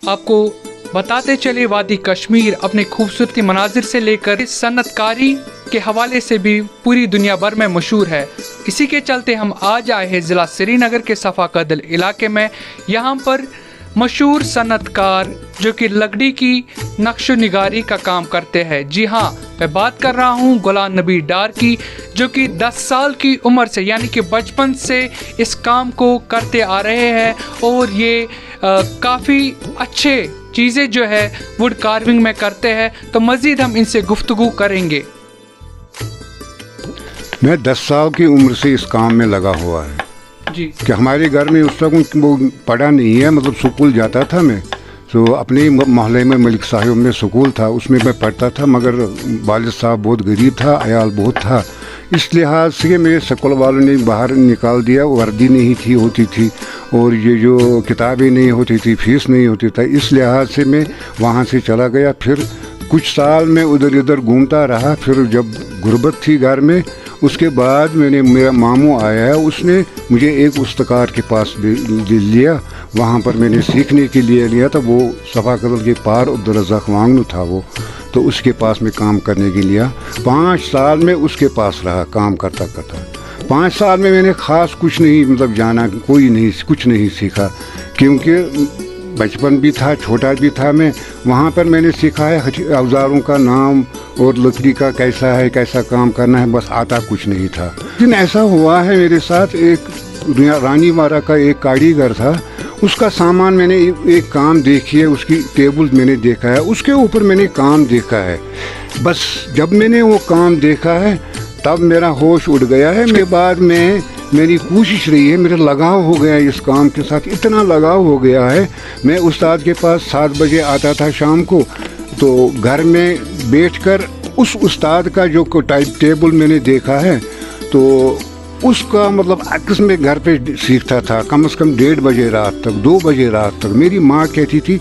آپ کو بتاتے چلے وادی کشمیر اپنے خوبصورتی مناظر سے لے کر صنعت کاری کے حوالے سے بھی پوری دنیا بھر میں مشہور ہے. اسی کے چلتے ہم آج آئے ہیں ضلع سری نگر کے صفا قدل علاقے میں. یہاں پر مشہور صنعت کار جو کہ لکڑی کی نقش و نگاری کا کام کرتے ہیں. جی ہاں، میں بات کر رہا ہوں غلام نبی ڈار کی، جو کہ 10 سال کی عمر سے یعنی کہ بچپن سے اس کام کو کرتے آ رہے ہیں اور یہ کافی اچھے چیزیں جو ہے ووڈ کارونگ میں کرتے ہیں. تو مزید ہم ان سے گفتگو کریں گے. میں 10 سال کی عمر سے اس کام میں لگا ہوا ہے جی کہ ہمارے گھر میں اس وقت وہ پڑھا نہیں ہے، مطلب سکول جاتا تھا میں تو اپنے محلے میں ملک صاحب میں سکول تھا، اس میں پڑھتا تھا، مگر والد صاحب بہت غریب تھا، عیال بہت تھا. اس لحاظ سے میرے سکول والوں نے باہر نکال دیا. وردی نہیں ہوتی تھی اور یہ جو کتابیں نہیں ہوتی تھی، فیس نہیں ہوتی تھا. اس لحاظ سے میں وہاں سے چلا گیا. پھر کچھ سال میں ادھر ادھر گھومتا رہا. پھر جب غربت تھی گھر میں، اس کے بعد میرا ماموں آیا ہے، اس نے مجھے ایک استکار کے پاس لیا. وہاں پر میں نے سیکھنے کے لیے لیا تھا. وہ صفا قدل کے پار عبدالرزاق وانگنو تھا وہ، تو اس کے پاس میں کام کرنے کے لیا. 5 سال میں اس کے پاس رہا کام کرتا. 5 سال میں نے خاص کچھ نہیں مطلب جانا، کچھ نہیں سیکھا، کیونکہ بچپن بھی تھا، چھوٹا بھی تھا. وہاں پر میں نے سیکھا ہے اوزاروں کا نام اور لکڑی کا کیسا ہے، کیسا کام کرنا ہے، بس آتا کچھ نہیں تھا. لیکن ایسا ہوا ہے میرے ساتھ، ایک رانی وارہ کا ایک کاریگر تھا، اس کا سامان میں نے ایک کام دیکھی ہے، اس کی ٹیبل میں نے دیکھا ہے، اس کے اوپر میں نے کام دیکھا ہے. بس جب میں نے وہ کام دیکھا ہے تب میرا ہوش اڑ گیا ہے. اس کے بعد میری کوشش رہی ہے، میرا لگاؤ ہو گیا اس کام کے ساتھ، اتنا لگاؤ ہو گیا ہے. میں استاد کے پاس 7 بجے آتا تھا شام کو، تو گھر میں بیٹھ کر اس استاد کا جو ٹائپ ٹیبل میں نے دیکھا ہے تو اس کا مطلب عکس میں گھر پہ سیکھتا تھا. کم از کم 1:30 بجے رات تک، 2 بجے رات تک. میری ماں کہتی تھی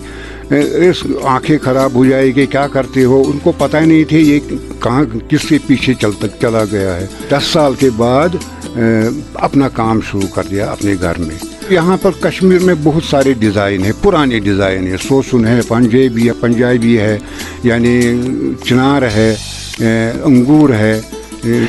اس آنکھیں خراب ہو جائے گی، کیا کرتے ہو؟ ان کو پتہ نہیں تھے یہ کہاں کس کے پیچھے چلا گیا ہے. 10 سال کے بعد اپنا کام شروع کر دیا اپنے گھر میں. یہاں پر کشمیر میں بہت سارے ڈیزائن ہیں، پرانے ڈیزائن ہیں. سوسن ہے، پنجابی ہے، یعنی چنار ہے، انگور ہے،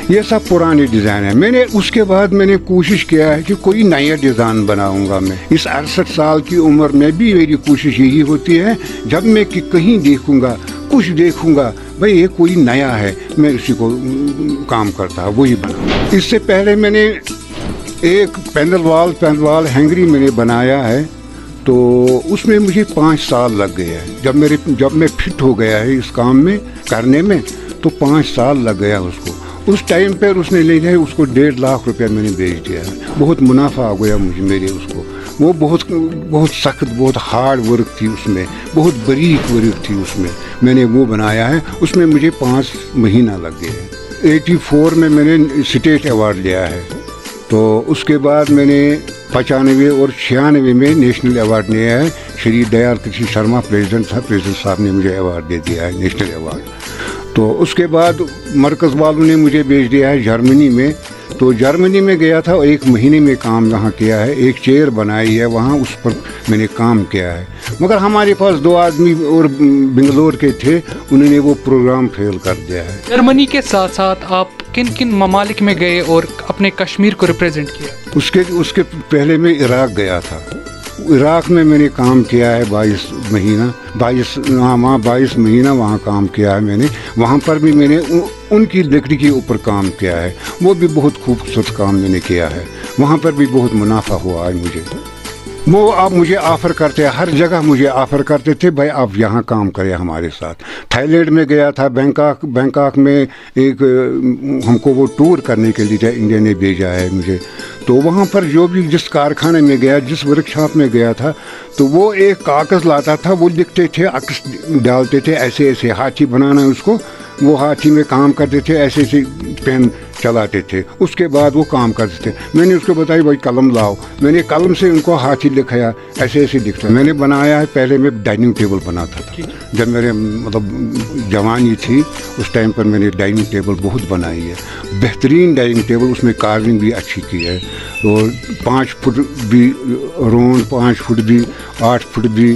یہ سب پرانے ڈیزائن ہیں. میں نے اس کے بعد میں نے کوشش کیا ہے کہ کوئی نیا ڈیزائن بناؤں گا. میں اس 68 سال کی عمر میں بھی میری کوشش یہی ہوتی ہے، جب میں کہیں دیکھوں گا، کچھ دیکھوں گا، بھئی یہ کوئی نیا ہے، میں اسی کو کام کرتا وہی بنا. اس سے پہلے میں نے ایک پینل ہینگری میں نے بنایا ہے، تو اس میں مجھے 5 سال لگ گیا ہے. جب میں فٹ ہو گیا ہے اس کام میں کرنے میں، تو 5 سال لگ گیا اس کو. اس ٹائم پر اس نے لے جائے، اس کو 1.5 لاکھ روپیہ میں نے بیچ دیا ہے. بہت منافع ہو گیا میرے اس کو. وہ بہت سخت، بہت ہارڈ ورک تھی اس میں، بہت باریک ورک تھی اس میں. میں نے وہ بنایا ہے، اس میں مجھے 5 مہینہ لگ گئے ہیں. 84 میں نے اسٹیٹ ایوارڈ لیا ہے. تو اس کے بعد میں نے 95 اور 96 میں نیشنل ایوارڈ لیا ہے. شری دیال کرشی شرما پریزیڈنٹ صاحب نے مجھے ایوارڈ دے دیا ہے، نیشنل ایوارڈ. تو اس کے بعد مرکز والوں نے مجھے بھیج دیا ہے جرمنی میں. تو جرمنی میں گیا تھا، 1 مہینے میں کام وہاں کیا ہے. ایک چیئر بنائی ہے وہاں، اس پر میں نے کام کیا ہے. مگر ہمارے پاس 2 آدمی اور بنگلور کے تھے، انہوں نے وہ پروگرام فیل کر دیا ہے. جرمنی کے ساتھ ساتھ آپ کن ممالک میں گئے اور اپنے کشمیر کو ریپریزنٹ کیا؟ اس کے پہلے میں عراق گیا تھا. عراق میں نے کام کیا ہے 22 مہینہ وہاں کام کیا ہے میں نے. وہاں پر بھی میں نے ان کی لکڑی کے اوپر کام کیا ہے. وہ بھی بہت خوبصورت کام میں نے کیا ہے. وہاں پر بھی بہت منافع ہوا ہے مجھے. وہ آپ مجھے آفر کرتے، ہر جگہ مجھے آفر کرتے تھے، بھائی آپ یہاں کام کریں ہمارے ساتھ. تھائی لینڈ میں گیا تھا، بینکاک میں ایک ہم کو وہ ٹور کرنے کے لیے انڈیا نے بھیجا ہے مجھے. تو وہاں پر جو بھی جس کارخانے میں گیا، جس ورک شاپ میں گیا تھا، تو وہ ایک کاغذ لاتا تھا، وہ لکھتے تھے، عکس ڈالتے تھے، ایسے ایسے ہاتھی بنانا ہے اس کو. وہ ہاتھی میں کام کرتے تھے، ایسے ایسے پین چلاتے تھے. اس کے بعد وہ کام کرتے تھے. میں نے اس کو بتایا بھائی قلم لاؤ. میں نے قلم سے ان کو ہاتھی لکھایا، ایسے ایسے لکھتا. میں نے بنایا ہے، پہلے میں ڈائننگ ٹیبل بناتا تھا. جب میرے مطلب جوانی تھی اس ٹائم پر میں نے ڈائننگ ٹیبل بہت بنائی ہے. بہترین ڈائننگ ٹیبل، اس میں کارونگ بھی اچھی کی ہے. اور 5 فٹ بھی راؤنڈ، 5 فٹ بھی، 8 فٹ بھی،